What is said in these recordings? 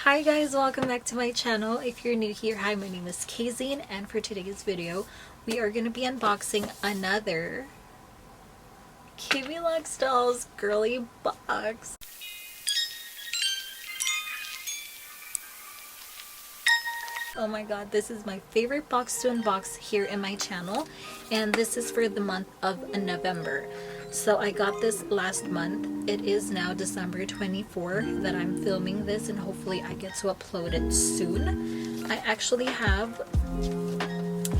Hi guys, welcome back to my channel. If you're new here, hi, my name is Kzyne, and for today's video we are going to be unboxing another Kimmy Luxe dolls girly box. Oh my god, this is my favorite box to unbox here in my channel, and this is for the month of November. So I got this last month. It is now December 24 that I'm filming this, and hopefully I get to upload it soon. I actually have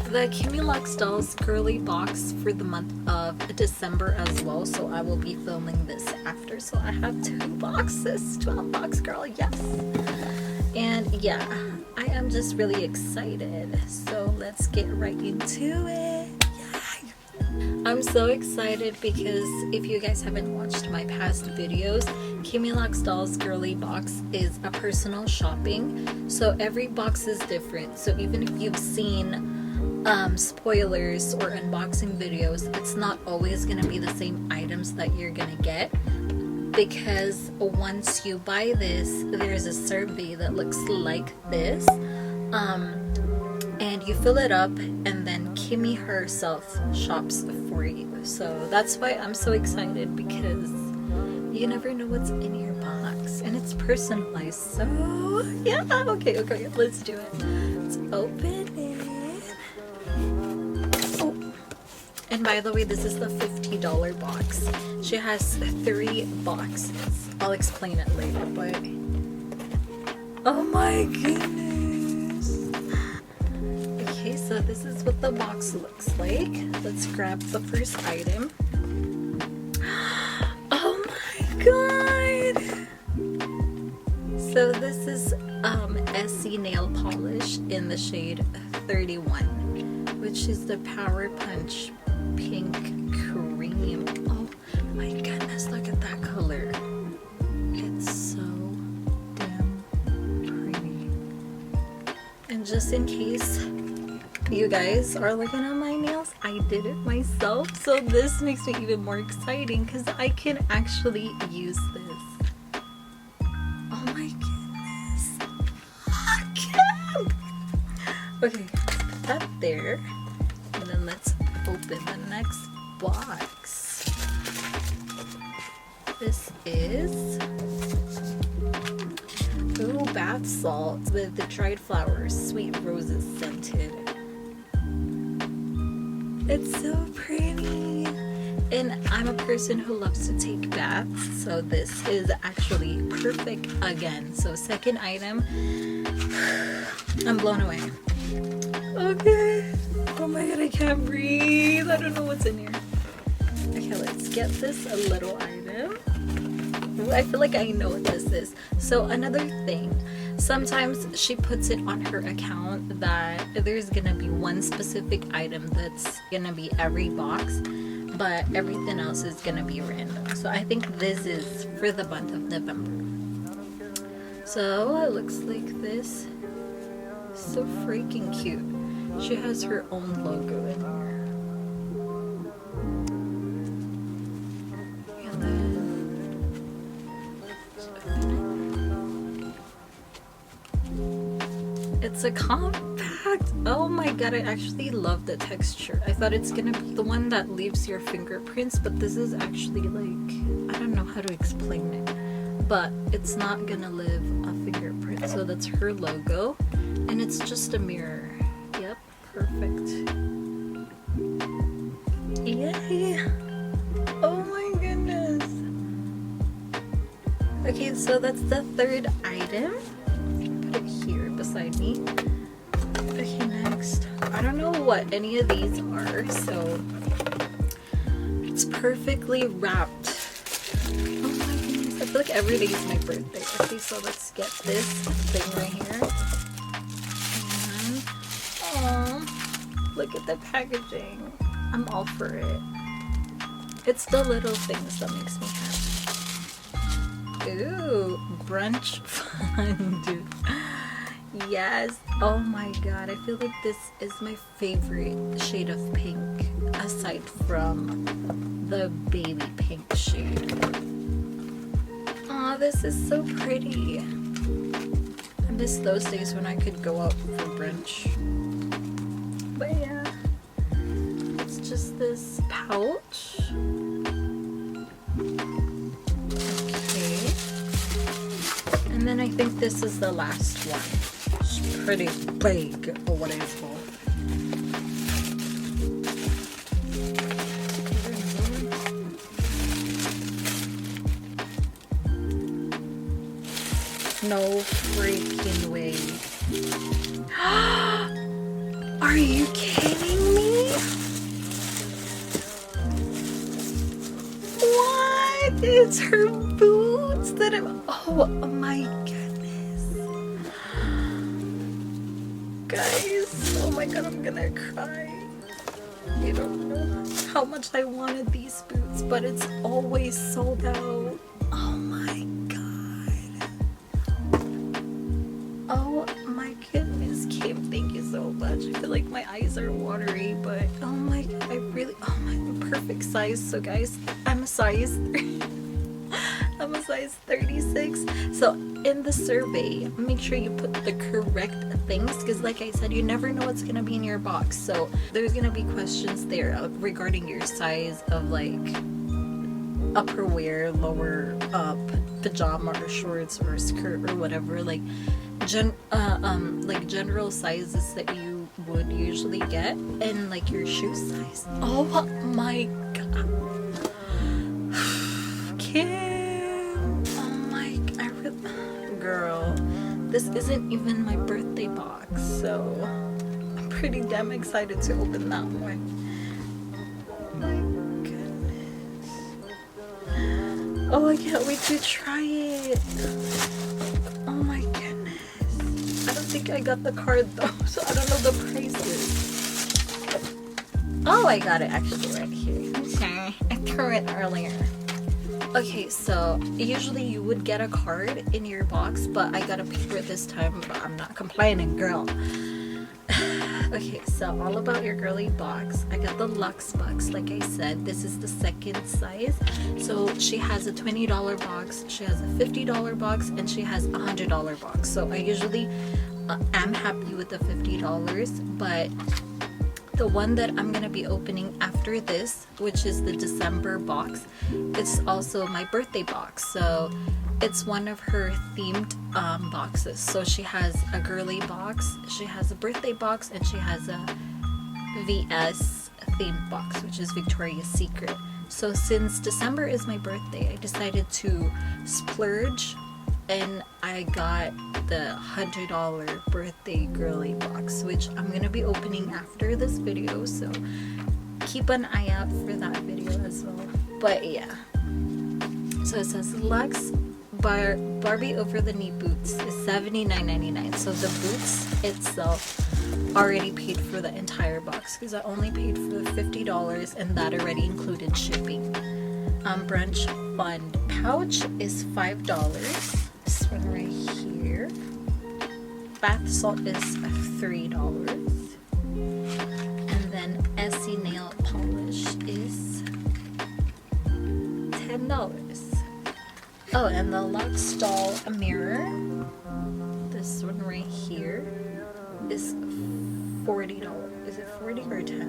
the Kimmy Luxe dolls girly box for the month of December as well, so I will be filming this after. So I have two boxes to unbox, girl, yes. And yeah, I am just really excited, so let's get right into it. I'm so excited because if you guys haven't watched my past videos, Kimmy Luxe dolls girly box is a personal shopping, so every box is different. So even if you've seen spoilers or unboxing videos, it's not always going to be the same items that you're going to get, because once you buy this, there's a survey that looks like this, and you fill it up, and then Kimmy herself shops for you. So that's why I'm so excited, because you never know what's in your box, and it's personalized. So yeah, okay, let's do it. Let's open it. Oh, and by the way, this is the $50 box. She has 3 boxes. I'll explain it later, but oh my goodness. Okay, so this is what the box looks like. Let's grab the first item. Oh my god! So this is SC nail polish in the shade 31, which is the Power Punch Pink Cream. Oh my goodness, look at that color. It's so damn pretty. And just in case you guys are looking at my nails, I did it myself, so this makes me even more exciting because I can actually use this. Oh my goodness. Okay, put that there, and then let's open the next box. This is bath salts with the dried flowers, sweet roses scented. It's so pretty, and I'm a person who loves to take baths, so this is actually perfect again. So second item, I'm blown away. Okay, oh my god, I can't breathe. I don't know what's in here. Okay, let's get this a little item. I feel like I know what this is. So another thing, sometimes she puts it on her account that there's gonna be one specific item that's gonna be every box, but everything else is gonna be random. So I think this is for the month of November. So it looks like this. So freaking cute. She has her own logo in here. It's a compact. Oh my god, I actually love the texture. I thought it's gonna be the one that leaves your fingerprints, but this is actually like, I don't know how to explain it, but it's not gonna leave a fingerprint. So that's her logo, and it's just a mirror. Yep, perfect. Yay! Oh my goodness. Okay, so that's the third item. Put it here beside me. Okay, next. I don't know what any of these are, so it's perfectly wrapped. Oh my goodness, I feel like every day is my birthday. Okay, so let's get this thing right here. And oh, look at the packaging. I'm all for it. It's the little things that makes me happy. Ooh, brunch fun. Yes. Oh my god, I feel like this is my favorite shade of pink aside from the baby pink shade. Aw, this is so pretty. miss those days when I could go out for brunch. But yeah, it's just this pouch. Okay. And then I think this is the last one. It's pretty big for what it's for. No freaking way. Are you kidding me? What? It's her boots that I'm... Oh my goodness. Guys, oh my god, I'm gonna cry. You don't know how much I wanted these boots, but it's always sold out. Oh my god. Oh my goodness, Kim, thank you so much. I feel like my eyes are watery, but oh my god, I really, oh my, perfect size. So guys, I'm a size 36. So in the survey, make sure you put the correct things, because like I said, you never know what's gonna be in your box. So there's gonna be questions there regarding your size of like upper wear, lower pajama or shorts or skirt or whatever, like general sizes that you would usually get, and like your shoe size. Oh my god, Kim, oh my, girl, this isn't even my birthday box, so I'm pretty damn excited to open that one. My goodness. Oh, I can't wait to try it. Oh my goodness. I don't think I got the card though, so I don't know the prices. Oh, I got it actually right here. I'm sorry, I threw it earlier. Okay, so usually you would get a card in your box, but I got a paper this time, but I'm not complaining, girl. Okay, so all about your girly box. I got the Luxe box, like I said. This is the second size. So she has a $20 box, she has a $50 box, and she has a $100 box. So I usually am happy with the $50, but the one that I'm gonna be opening after this, which is the December box, it's also my birthday box. So it's one of her themed boxes. So she has a girly box, she has a birthday box, and she has a VS themed box, which is Victoria's Secret. So since December is my birthday, I decided to splurge, and I got the $100 birthday girly box, which I'm gonna be opening after this video, so keep an eye out for that video as well. But yeah, so it says Luxe Barbie over the knee boots is $79.99. So the boots itself already paid for the entire box, because I only paid for the $50, and that already included shipping. Brunch fund pouch is $5. This one right here. Bath salt is $3. And then Essie nail polish is $10. Oh, and the Luxe doll mirror, this one right here, is $40. Is it 40 or 10?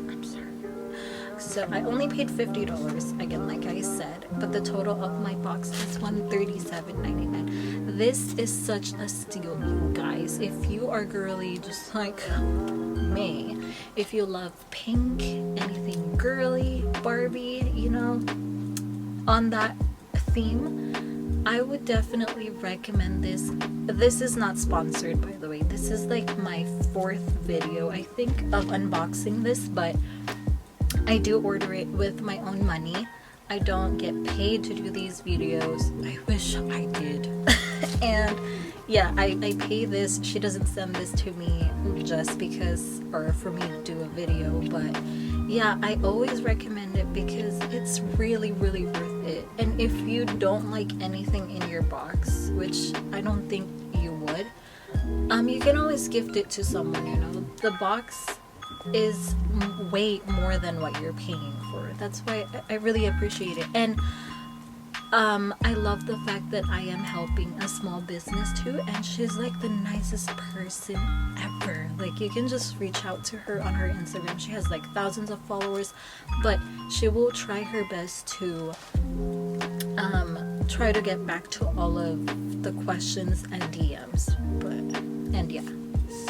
I'm sorry. So I only paid $50 again, like I said, but the total of my box is $137.99. This is such a steal, you guys. If you are girly just like me, if you love pink, anything girly, Barbie, you know, on that theme, I would definitely recommend this. This is not sponsored, by the way. This is like my 4th video, I think, of unboxing this, but I do order it with my own money. I don't get paid to do these videos. I wish I did. And yeah, I pay this. She doesn't send this to me just because, or for me to do a video, but yeah, I always recommend it because it's really, really worth it. And if you don't like anything in your box, which I don't think you would, you can always gift it to someone, you know. The box is way more than what you're paying for. That's why I really appreciate it. And I love the fact that I am helping a small business too, and she's like the nicest person ever. Like, you can just reach out to her on her Instagram. She has like thousands of followers, but she will try her best to try to get back to all of the questions and DMs. And yeah,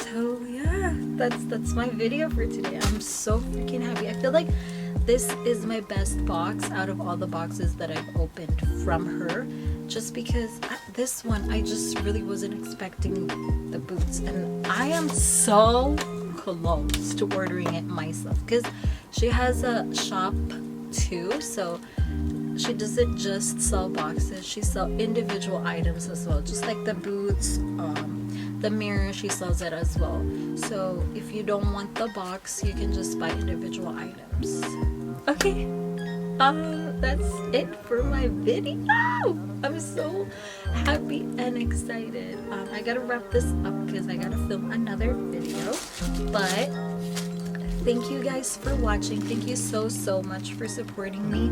so yeah, that's my video for today. I'm so freaking happy. I feel like this is my best box out of all the boxes that I've opened from her, just because this one I just really wasn't expecting the boots, and I am so close to ordering it myself because she has a shop too, so she doesn't just sell boxes, she sells individual items as well, just like the boots, the mirror, she sells it as well. So if you don't want the box, you can just buy individual items. Okay, that's it for my video. I'm so happy and excited. I gotta wrap this up because I gotta film another video, but thank you guys for watching. Thank you so much for supporting me.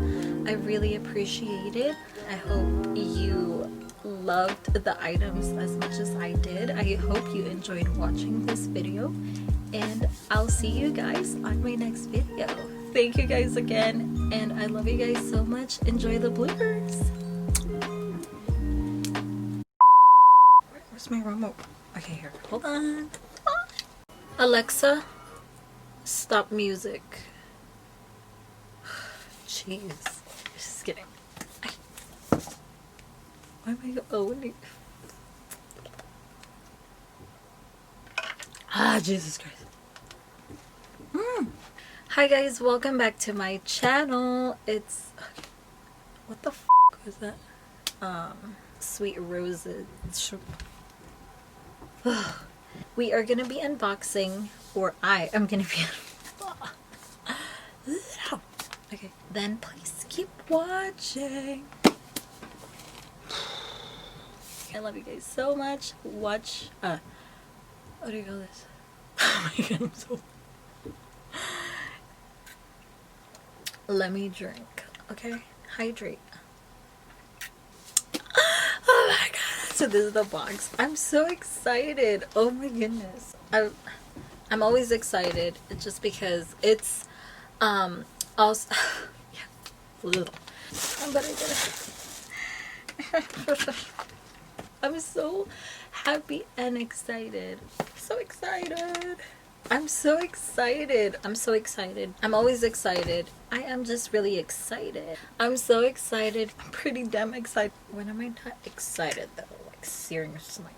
I really appreciate it. I hope you loved the items as much as I did. I hope you enjoyed watching this video, and I'll see you guys on my next video. Thank you guys again, and I love you guys so much. Enjoy the bloopers. Where's my remote? Okay, here. Hold on. Alexa, stop music. Jeez. Just kidding. Why am I owning? Jesus Christ. Hi guys, welcome back to my channel. It's what the f was that? Sweet roses. We are gonna be unboxing, or I am gonna be. Okay, then please keep watching. I love you guys so much. Watch. What do you call this? Oh my god, I'm so. Let me drink, okay? Hydrate. Oh my god! So this is the box. I'm so excited. Oh my goodness. I'm always excited just because it's also yeah. Little. But I get it. I'm so happy and excited. So excited. I'm so excited. I'm so excited. I'm always excited. I am just really excited. I'm so excited. I'm pretty damn excited. When am I not excited though? Like seriously.